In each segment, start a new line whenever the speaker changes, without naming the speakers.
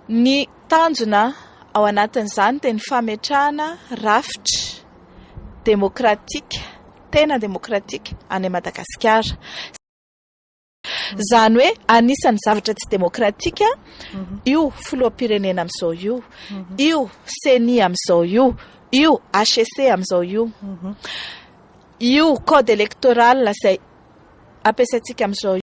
Ny tanjona ao anatin'izany dia ny fametrahana rafitra demokratika, tena demokratika any Madagasikara. Zany hoe anisan'ny zavatra tsy demokratika io filoham-pirenena amin'izao io CENI amin'izao io HCC amin'izao io code électoral izay ampiasaintsika amin'izao.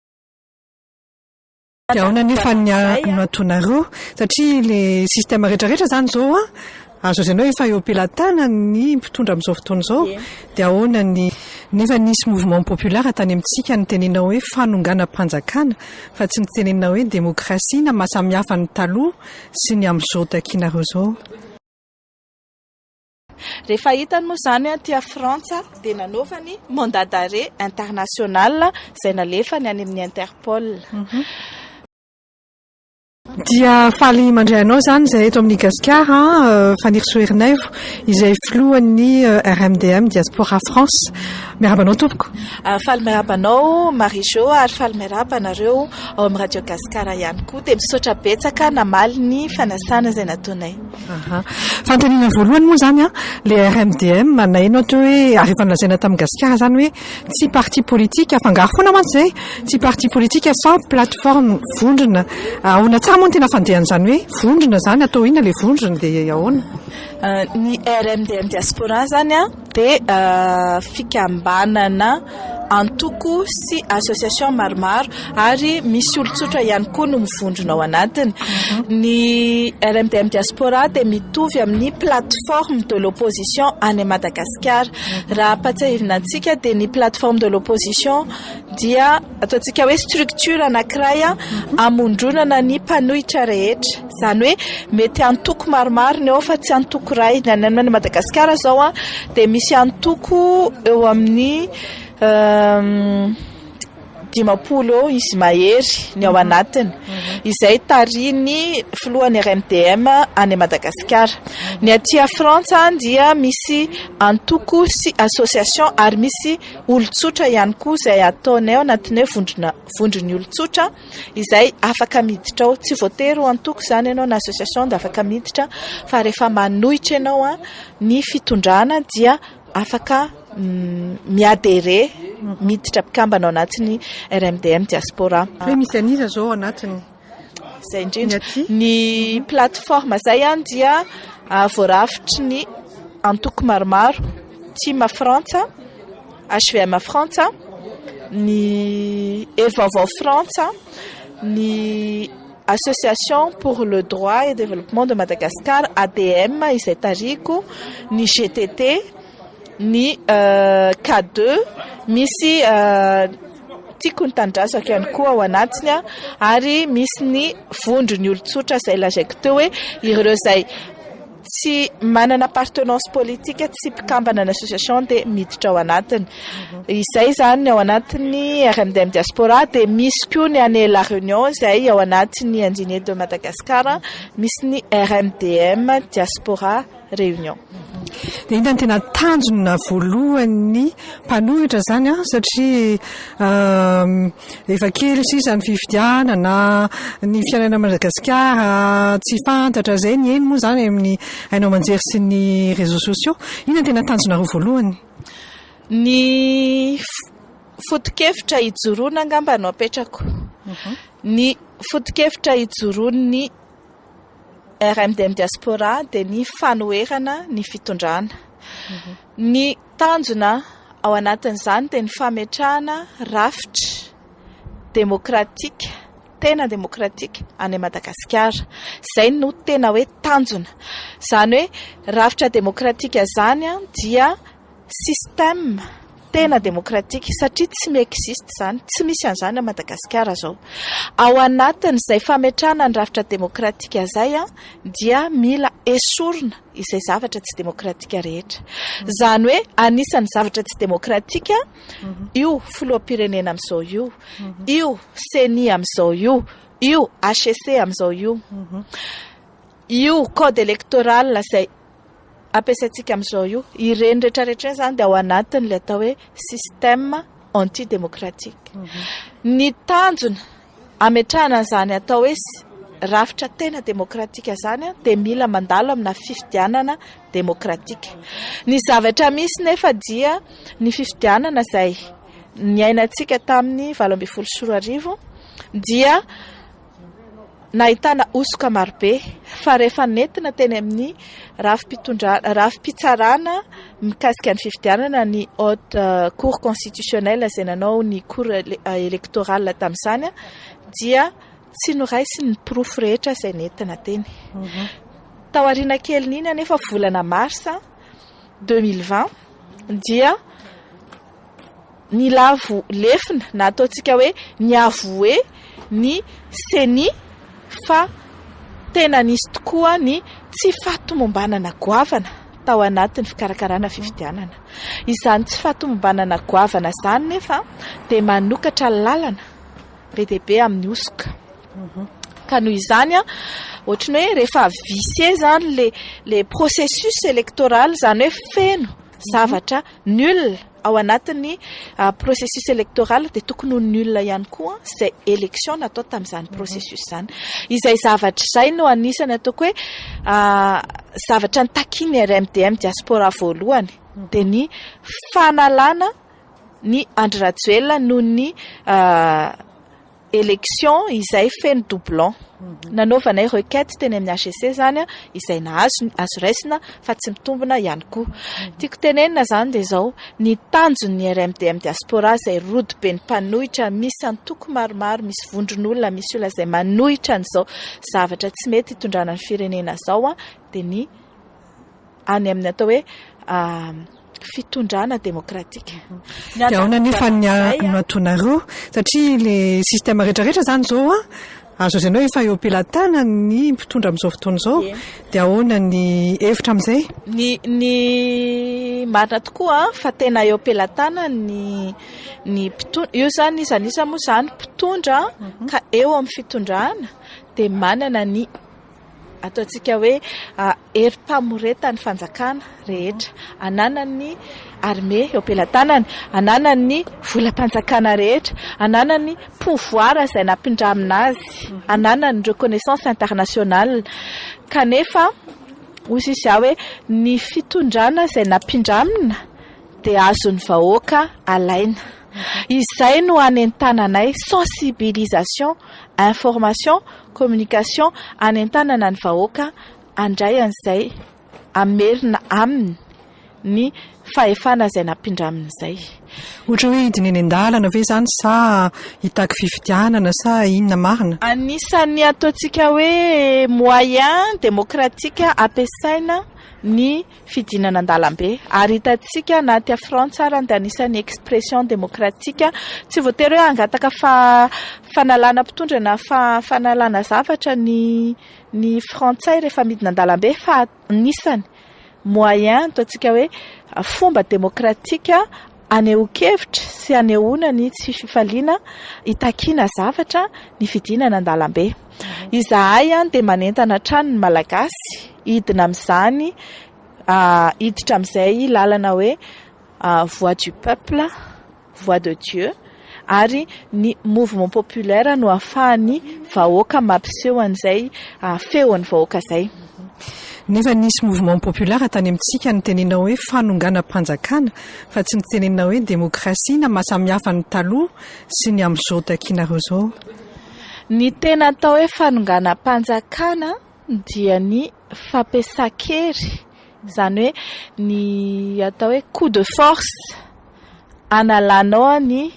Ahoana nefa ny atoanareo satria le sistema rehetrarehetra zany zao azo ianao efa eo am-pelatana ny mpitondra amin'izao fotoana izao dia ahoana ny nefa nisy mouvement populaire tany amintsika ny tenenao hoe fanonganam-panjakana fa tsy ny tenenao hoe demokrasia na mahasamihafa ny taloha sy ny amin'izao takianareo zao.
Rehefa hitany moa zany aty Frantsa dia nanaovany mandat d'arrêt international izay nalefany any amin'ny Interpol.
Dia faly mandray anao zany izay eto amin'ny Gasikara Fanny Soerinaivo izay filohan'ny RMDM Diaspora France. Miarabanao tompoko.
Faly miarabanao Marie-Jo ary faly miarabanareo ao amin'ny Radio Gasikara ihany koa dia misaotra betsaka namaly ny fanasana izay nataonay.
Fanontaniana voalohany moa zany le RMDM manaina ohatra hoe ary efa nolazaina tamin'ny Gasikara zany hoe tsy parti politique afangaro foana mantsy zay tsy parti politique fa plateforme vondrona ahoana tsara moa ny tena fandehan'izany hoe vondrona zany atao ina le vondrona dia ahoana?
Ny RMDM Diaspora zany dia fikambanana antoko sy association maromaro ary misy olon-tsotra ihany koa no mivondrona ao anatiny. Ny RMDM Diaspora dia mitovy amin'ny plateforme de l'opposition any Madagasikara. Raha patsahivina antsika dia ny plateforme de l'opposition dia ataontsika hoe structure anankiray amondronana ny mpanohitra rehetra. Zany hoe mety antoko maromaro ny ao fa tsy antoko ray. Ny any Madagasikara zao dia misy antoko eo amin'ny 50 izy mahery ny ao anatiny izay tariny filohan'ny RMDM any Madagasikara. Ny aty Frantsa dia misy antoko sy association ary misy olon-tsotra ihany koa izay ataonay ao anatin'ny vondron'ny olon-tsotra izay afaka miditra ao. Tsy voatery antoko zany ianao na association dia afaka miditra fa rehefa manohitra ianao ny fitondrana dia afaka miadere miditra mpikambana ao anatin'ny RMDM Diaspora.
Misy aniza zao anatiny
izay indrindra ny plateforme zay dia voarafitry ny antoko maromaro Team Frantsa, HVM Frantsa, ny Evavo Frantsa, ny Association pour le droit et développement de Madagascar ADM izay tariko, ny GTT, ny K2, misy tiako ny tanindrazako ihany koa ao anatiny ary misy ny vondron'ny olon-tsotra izay lazaiko teo hoe ireo izay tsy manana appartenance politique tsy mpikambana ny association dia miditra ao anatiny. Izay zany ao anatin'ny RMDM Diaspora dia misy koa ny année la réunion izay ao anatin'ny Indignés de Madagascar misy ny RMDM Diaspora réunion.
Dia ina ny tena tanjona voalohany mpanohitra zany satria efa kely sisa ny fifidianana ny fiainana Madagasikara tsy fantatra zay ny eny moa zany amin'ny hainao manjery sy ny réseaux sociaux. Ina ny tena tanjonareo voalohany?
Ny foto-kevitra hijoroana angamba no apetrako. Ny foto-kevitra hijoroan'ny RMDM Diaspora dia ny fanoherana ny fitondrana. Ny tanjona ao anatin'izany dia ny fametrahana rafitra demokratika, tena demokratika any Madagasikara. Izay no tena hoe tanjona. Zany hoe rafitra demokratika zany dia système tena demokratika satria tsy mi-existe zany, tsy misy an'izany a Madagasikara zao. Ao anatin'izay fametrahana ny rafitra demokratika zay dia mila esorina izay zavatra tsy demokratika rehetra. Zany hoe anisan'ny zavatra tsy demokratika io filoham-pirenena amin'izao io CENI amin'izao io HCC amin'izao io code électoral izay ampiasaintsika amin'izao ireny rehetrarehetra zany dia ao anatin'ilay atao hoe système antidémocratique. Ny tanjona ametrahana zany atao hoe rafitra tena demokratika zany dia mila mandalo amina fifidianana demokratika. Ny zavatra misy nefa dia ny fifidianana izay niainantsika tamin'ny 2024 dia nahitana osoka marobe fa rehefa nentina teny amin'ny rafi-pitsarana mikasika ny fifidianana ny haute cour constitutionnelle izay nanao ny cour électorale tamin'izany dia tsy noraisy ny profo rehetra izay nentina teny. Tao aoriana kely n'iny nefa volana marsa 2020 dia ny lavo lefina na ataontsika hoe ny avoe ny CENI fa tena nisy tokoa ny tsy fatomombanana goavana tao anatin'ny fikarakarana fifidianana. Izany tsy fatomombanana goavana izany nefa dia manokatra lalana be dia be amin'ny osoka. Ka noho izany ohatry ny hoe rehefa vicié zany le processus électoral zany hoe feno zavatra nul ao anatin'ny processus électoral dia tokony ho nul ihany koa izay élection natao tamin'izany processus zany. Izay zavatra izay no anisany ataoko hoe zavatra nitakiany RMDM diaspora voalohany dia ny fanalana ny Andry Rajoelina noho ny élection izay feno doublon. Nanaovanay requête teny amin'ny HCC zany izay nahazo raisina fa tsy mitombina ihany koa. Tiako tenenina zany dia izao ny tanjon'ny RMDM diaspora izay rody be ny mpanohitra, misy antoko maromaro, misy vondron'olona, misy olona izay manohitra n'izao zavatra tsy mety hitondrana ny firenena izao dia ny any amin'ny atao hoe fitondrana demokratika.
Dia ahoana nefa ny atonareo satria le système rehetrarehetra zany zao azo ianao efa eo am-pelatana ny mpitondra amin'izao fotoana izao dia ahoana ny hevitra amin'izay?
Ny marina tokoa fa tena eo am-pelatana ny mpitondra io zany isanisa moa zany mpitondra ka eo amin'ny fitondrana dia manana ny ataontsika hoe herim-pamoretany fanjakana rehetra, ananany armée eo am-pelatanany, ananany volam-panjakana rehetra, ananany pouvoir izay nampindramina azy, ananany reconnaissance internationale. Kanefa hozy izy hoe ny fitondrana izay nampindramina dia azon'ny vahoaka alaina. Izay no anentananay sensibilisation, information, communication anentanana ny vahoaka andray an'izay amerina aminy ny fahefana izay nampindramin'izay.
Ohatra hoe hidiny eny an-dalana ve zany sa hitaky fifidianana sa inona marina?
Anisan'ny ataontsika hoe moyen démocratique ampiasaina ny fidinana an-dalambe ary hitantsika na tia Frantsa ary dia anisan'ny expression démocratique tsy voatery hoe hangataka fanalana mpitondra na fanalana zavatra ny Frantsay rehefa midina an-dalambe fa anisany moyen ataontsika hoe fomba démocratique anehoan-kevitra sy anehoana ny tsy fifaliana hitakiana zavatra ny fidinana an-dalambe. Izahay dia manentana trano ny malagasy hidina amin'izany hiditra amin'izay lalana hoe voix du peuple, voix de Dieu ary ny mouvement populaire no ahafahany vahoaka mampiseho an'izay feon'ny vahoaka izay.
Nefa nisy mouvement populaire tany amintsika ny tenenao hoe fanonganam-panjakana fa tsy ny tenenao hoe démocratie na mahasamihafa ny taloha sy ny amin'izao takianareo zao.
Ny tena atao hoe fanonganam-panjakana dia ny fampiasan-kery, izany hoe ny atao hoe coup de force analanao ny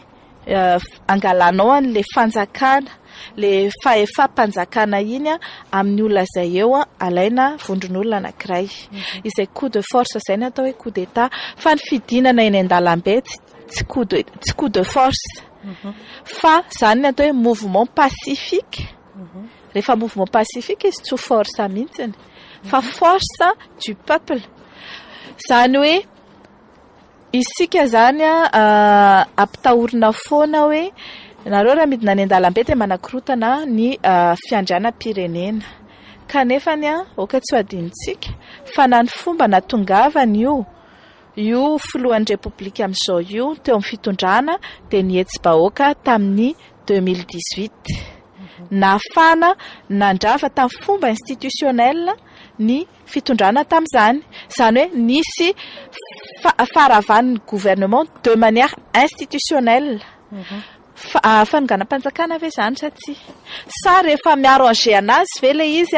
angalanao an'le fanjakana, le fahefa-panjakana iny amin'ny olona izay eo alaina vondron'olona anankiray. Izay coup de force izay ny atao hoe coup d'état fa ny fidinana eny an-dalambe tsy coup de force fa izany ny atao hoe mouvement pacifique. Rehefa mouvement pacifique izy tsy ho force mihitsiny fa force du peuple. Izany hoe isika zany ampitahorina foana hoe nareo raha midina any an-dalambe dia manakorotana ny fiandrianam-pirenena. Kanefa oka tsy ho adinitsika fa na ny fomba natongavany io filohan'ny repoblika amin'izao io teo amin'ny fitondrana dia nihetsy-bahoaka tamin'ny 2018. nafana nandrava tamin'ny fomba institutionnel ny fitondrana tamin'izany. Izany hoe nisy faravan'ny gouvernement de manière institutionnelle. Fanonganam-panjakana ve zany sa rehefa miarranger anazy ve le izy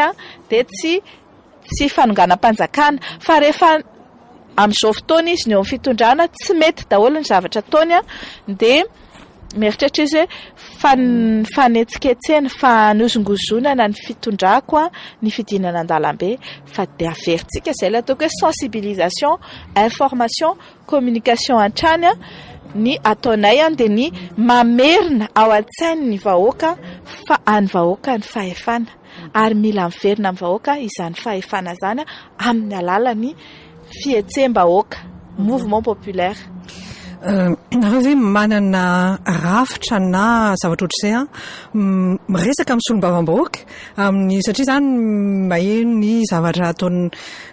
dia tsy fanonganam-panjakana fa rehefa amin'izao fotoana izy ny eo amin'ny fitondrana tsy mety daholo ny zavatra ataony dia mieritreritra izy hoe fanetsiketsena fanozongozonana ny fitondrako ny fidinana an-dalambe fa dia averintsika izay ilay ataoko hoe sensibilisation, information, communication an-trany ny ataonay dia ny mamerina ao an-tsainy ny vahoaka fa any vahoaka ny fahefana ary mila miverina amin'ny vahoaka izany fahefana zany amin'ny alalany fihetsem-bahoaka mouvement populaire.
Nareo ve manana rafitra na zavatra ohatr'izay miresaka amin'ny solombavam-bahoaka amin'ny satria zany maheno ny zavatra ataony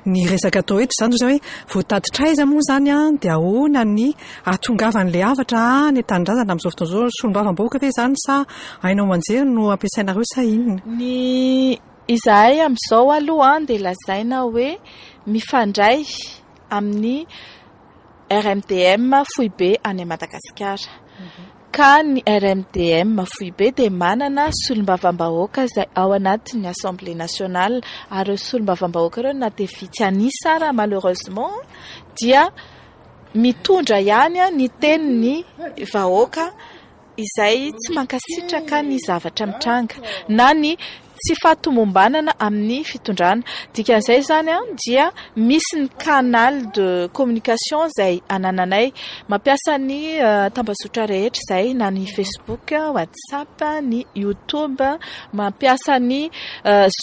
ny resaka atao eto zany hoe voatatitraiza moa zany dia ahoana ny ahatongavan'ilay havatra ny tanindrazana amin'izao fotoana izao solombavam-bahoaka ve zany sa hainao manjery no ampiasainareo sa inona?
Ny izahay amin'izao aloha dia lazaina hoe mifandray amin'ny RMDM Foibe any Madagasikara. Ka ny RMDM Foibe dia manana solombavam-bahoaka izay ao anatin'ny Assemblée nationale ary solombavam-bahoaka ireo na dia vitsy anisa ary malheureusement dia mitondra ihany ny tenin'ny vahoaka izay tsy mankasitraka ny zavatra mitranga na ny tsy fahatomombanana amin'ny fitondrana. Dikan'izay zany dia misy ny canal de communication izay anananay mampiasa ny tambazotra rehetra izay na ny Facebook, WhatsApp, ny YouTube, mampiasa ny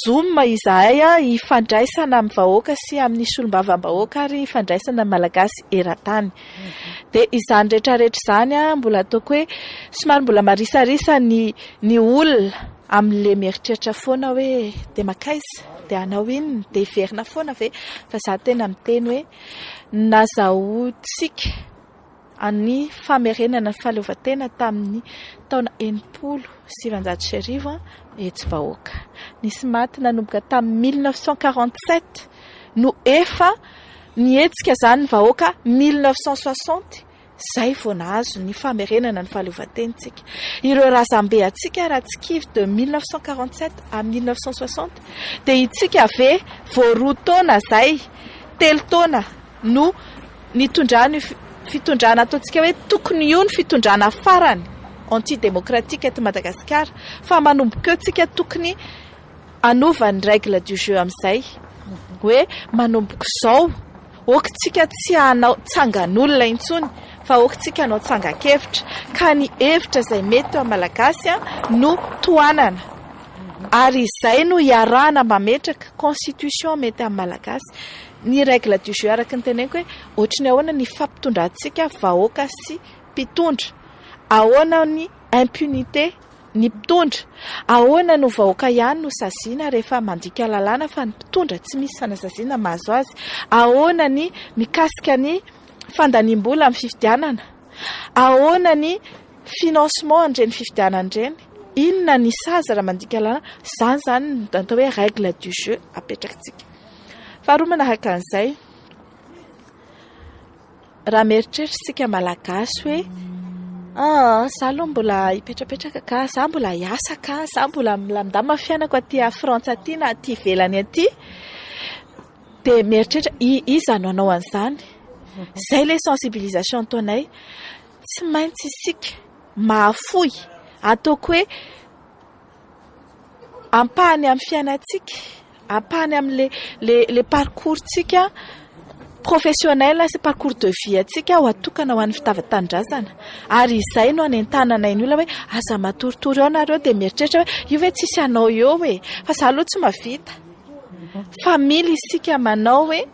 Zoom izahay ifandraisana amin'ny vahoaka sy amin'ny solombavam-bahoaka ary ifandraisana malagasy eran-tany. Dia izany rehetrarehetra zany mbola ataoko hoe somary mbola marisarisa ny olona amin'le mieritreritra foana hoe dia makaiza dia anao inona dia hiverina foana ve fa za tena miteny hoe nazahoantsika any famerenana ny fahaleovantena tamin'ny taona 1970 etsy vahoaka. Nisy maty nanomboka tamin'ny 1947 no efa nietsika zany ny vahoaka 1960 zay vao nahazo ny famerenana ny fahaleovantentsika. Ireo razambe atsika raha tsikivy de 1947 à 1960 dia itsika ave vao 2 taona zay 3 taona no nitondrany fitondrana ataontsika hoe tokony io ny fitondrana farany antidémocratique eto Madagasikara fa manomboka eo tsika tokony anova ny règle du jeu amin'izay hoe manomboka izao okitsika tsy hanao tsangan'olona intsony fa okitsika hanao tsangakevitra ka ny hevitra izay mety ao malagasy no toanana ary izay no iarahana mametraka constitution mety amin'ny malagasy. Ny règle du jeu araka ny teneniko hoe ohatrany ahoana ny fampitondrantsika vahoaka sy mpitondra, ahoana ny impunité ny mpitondra, ahoana no vahoaka ihany no saziana rehefa mandika lalàna fa ny mpitondra tsy misy fanasaziana mahazo azy, ahoana ny mikasika ny fandanimbola amin'ny fifidianana, ahoana ny financement andreny fifidianana andreny, inona ny sazy raha mandika lalàna. Zany atao hoe règle du jeu apetrakantsika. Faharoa manaraka an'izay raha mieritreritsika malagasy hoe za aloha mbola hipetrapetraka ka za mbola hiasa ka za mbola milamindamina fiainako aty a Frantsa aty na aty ivelany aty dia mieritreritra iza no anao an'izany. Zay le sensibilisation ataonay tsy maintsy isika mahafoy ataoko hoe ampahany amin'ny fiainantsika, ampahany amin'ny le parcourtsika professionnel sy parcours de vie atsika ho atokana ho an'ny fitavan-tanindrazana ary izay no anentanana ny olona hoe aza matoritory ao nareo dia mieritreritra hoe io hoe tsisy anao eo hoe fa za aloha tsy mavita family isika manao hoe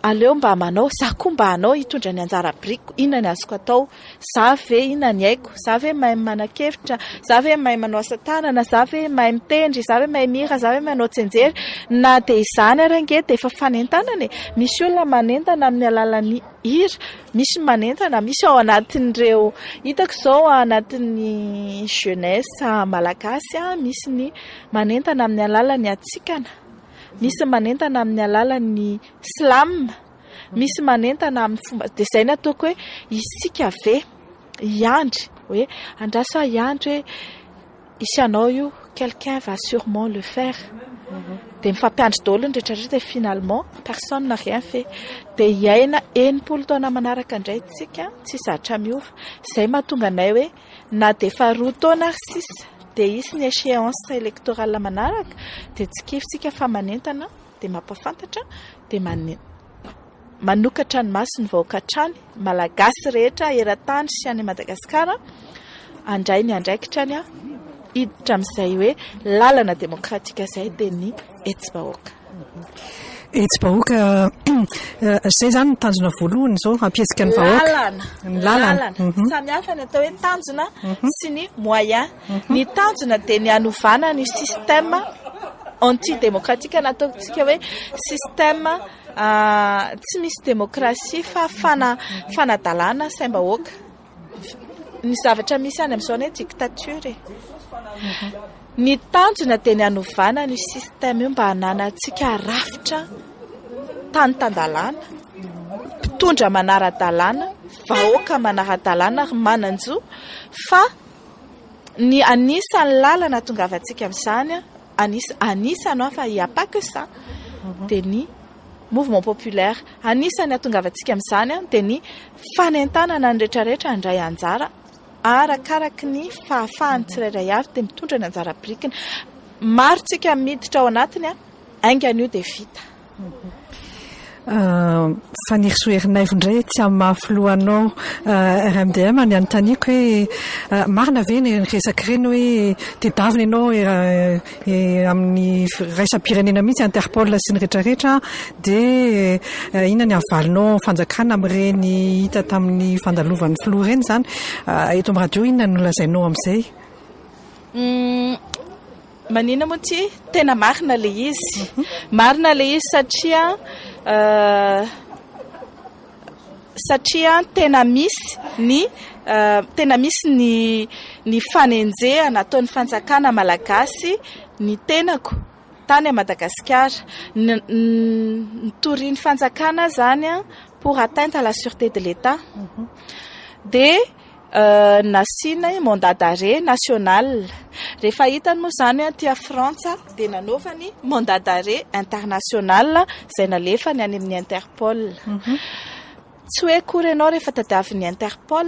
aleo mba manao za koa mba hanao hitondra ny anjara briko inona ny azoko atao za ve inona ny haiko za ve mahay manakevitra za ve mahay manao asa tanana za ve mahay mitendry za ve mahay mihira za ve manao tsenjery na dia izany arange dia efa fanentanana misy olona manentana amin'ny alalan'ny hira misy manentana misy ao anatin'ireo hitako izao anatin'ny jeunesse malagasy misy ny manentana amin'ny alalan'ny atsikana misy manentana amin'ny alalan'ny slam misy manentana amin'ny fomba dia izay ny ataoko hoe isika ve iandry hoe andraso iandry hoe isy anao io quelqu'un va sûrement le faire dia mifampiandry daholo ny rehetrarehetra finalement personne n'a rien fait dia iaina 80 taona manaraka indray tsika tsy zatra miova izay mahatonga anay hoe na dia efa 2 taona ary sisa dia isy ny échéance électorale manaraka dia tsy kifitsika fa manentana dia mampafantatra dia manokatra ny maso ny vahoaka hatrany malagasy rehetra eran-tany sy any Madagasikara andray ny andraikitrany hiditra amin'izay hoe lalana demokratika izay dia ny etsy-bahoaka.
Etsy-bahoaka izay izany ny tanjona voalohany izao hampietsika ny vahoaka.
Ny lalana. Samy hafa ny atao hoe tanjona sy ny moyen. Ny tanjona dia ny hanovana ny système antidémocratique nataontsika hoe système tsy misy demokrasia fa fanadalana saim-bahoaka. Ny zavatra misy any amin'izao ny dictature. Ny tanjona dia ny hanovana ny système io mba hananantsika rafitra tany-tandalana, mpitondra manara-dalàna, vahoaka manara-dalàna ary manan-jo fa ny anisan'ny lalana tongavantsika amin'izany anisany fa il y a pas que ça dia ny mouvement populaire anisany atongavantsika amin'izany dia ny fanentanana ny rehetrarehetra handray anjara arakaraky ny fahafahany tsirairay avy dia mitondra ny anjara brikiny maro tsika miditra ao anatiny aingan'io dia vita.
Fanirisoherinay indray tsy amin'ny mahafilohanao RMDM ny anontaniako hoe marina ve ny resaka ireny hoe tedavina ianao amin'ny raisam-pirenena mihitsy Interpol sy ny rehetrarehetra dia inona ny avalinao fanjakana amin'ireny hita tamin'ny fandalovan'ny filoha ireny izany eto amin'ny radio inona no lazainao amin'izay?
Manina moa ty tena marina le izy marina le izy satria tena misy ny fanenjehana ataon'ny fanjakana malagasy ny tenako tany Madagasikara nitorian'ny fanjakana zany pour atteindre la sûreté de l'État dia nasiana mandat d'arrêt national rehefa hitany moa zany aty a Frantsa dia nanaovany mandat d'arrêt international izay nalefany any amin'ny Interpol. Tsy hoe kory ianao rehefa tadiavin'ny Interpol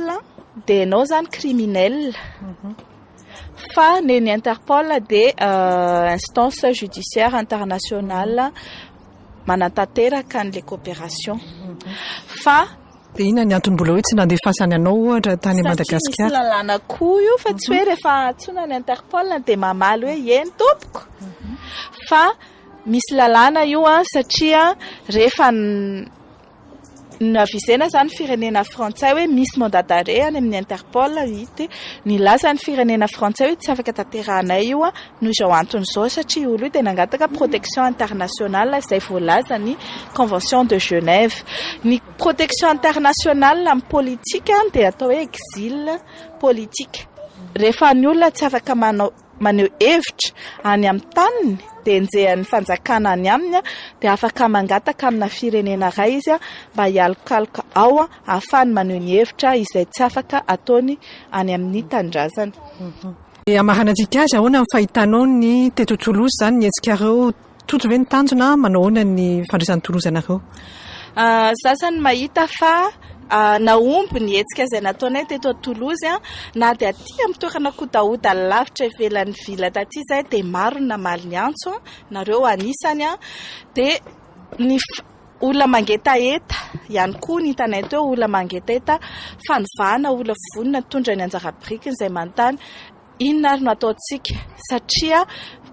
dia ianao zany criminel fa ny Interpol dia instance judiciaire internationale manantanteraka an'ilay coopération fa
dia inona ny antony mbola hoe tsy nandefasany anao ohatra tany Madagasikara?
Misy lalàna koa io fa tsy hoe rehefa atsona ny Interpol dia mamaly hoe eny tompoko fa misy lalàna io satria rehefa navisaina zany firenena frantsay hoe misy mandat d'arrêt any amin'ny Interpol hita nilaza ny firenena frantsay hoe tsy afaka tanterahanay io noho izao antony izao satria olo io dia nangataka protection internationale izay voalaza ny convention de Genève. Ny protection internationale amin'ny politika dia atao hoe exil politique. Rehefa ny olona tsy afaka maneho hevitra any amin'ny taniny dia enjehan'ny fanjakana any aminy dia afaka mangataka amina firenena iray izy mba hialokaloka ao ahafahany maneho ny hevitra izay tsy afaka ataony any amin'ny tanindrazana.
Amarana antsika azy ahoana ny fahitanao ny teto Toulouse izany ny hetsikareo toto ve ny tanjona manao ahoana ny fandraisan'ny Toulouse anareo?
Sasany mahita fa naomby ny hetsika izay nataonay teto Toulouse na dia aty amin'ny toerana kodaoda lavitra ivelan'ny vila taty izay dia maro ny namaly ny antso nareo anisany dia ny olona mangetaeta ihany koa ny hitanay teo olona mangetaeta fanovana olona vonina tondra ny anjara brikiny izay manontany inona ary no ataontsika satria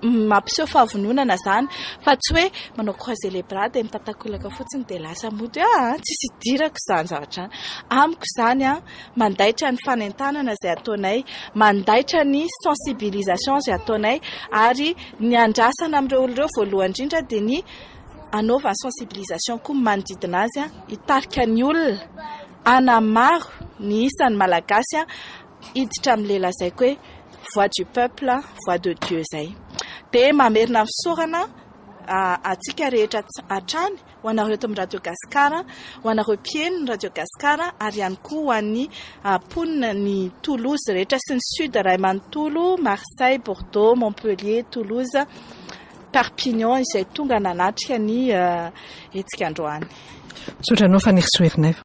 mampiseho fahavononana zany fa tsy hoe manao croisé les bras dia mitatakolaka fotsiny dia lasa mody tsisy idirako izany zavatra amiko izany mandaitra ny fanentanana izay ataonay mandaitra ny sensibilisation izay ataonay ary ny andrasana amin'ireo olon'ireo voalohany indrindra dia ny anaovana sensibilisation koa manodidina azy hitarika ny olona anamaro ny isan'ny malagasy hiditra amin'ny lehilazaiko hoe voix du peuple voix de Dieu zay dia mamerina fisorana atsika rehetra hatrany ho anareo eto amin'ny Radio Gasikara ho anareo mpieniny Radio Gasikara ary ihany koa ho an'ny ponina ny Toulouse rehetra sy ny sud ray manontolo Marseille, Bordeaux, Montpellier, Toulouse, Perpignan izay tonga nanatrika ny etsika androany.
Sotranao fanirisoerinay.